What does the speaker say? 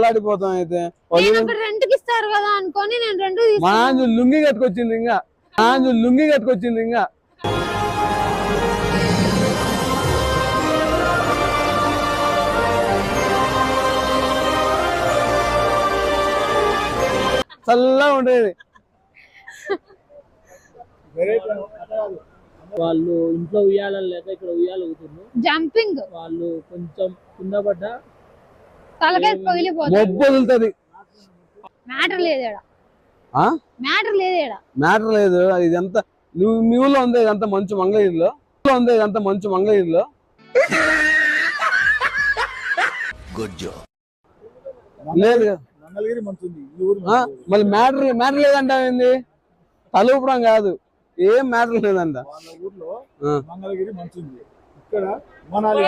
అల్లాడిపోతాం అయితే. రెంట్కి ఇస్తారు కదా అనుకొని నేను రెండు మా లుంగి కట్టుకొచ్చింది ఇంకా చల్లగా ఉండేది. వాళ్ళు ఇంట్లో ఉయ్యాలని లేక ఇక్కడ ఉయ్యాలవుతున్నారు. జంపింగ్ వాళ్ళు కొంచెం కింద పడ్డా తలకాయ పగిలిపోతుంది. మొబ్బు వదులుతుంది. మ్యాటర్ లేదు. ఇదంతా నువ్వు మీ ఊళ్ళో ఉంది ఇదంతా మంచు మంగళగిరిలో లేదు. మళ్ళీ మ్యాటర్ లేదంటావేంది? తలూపడం కాదు, ఏం మ్యాటర్ లేదంట. మంగళగిరి మంచిది, ఇక్కడ మనాలి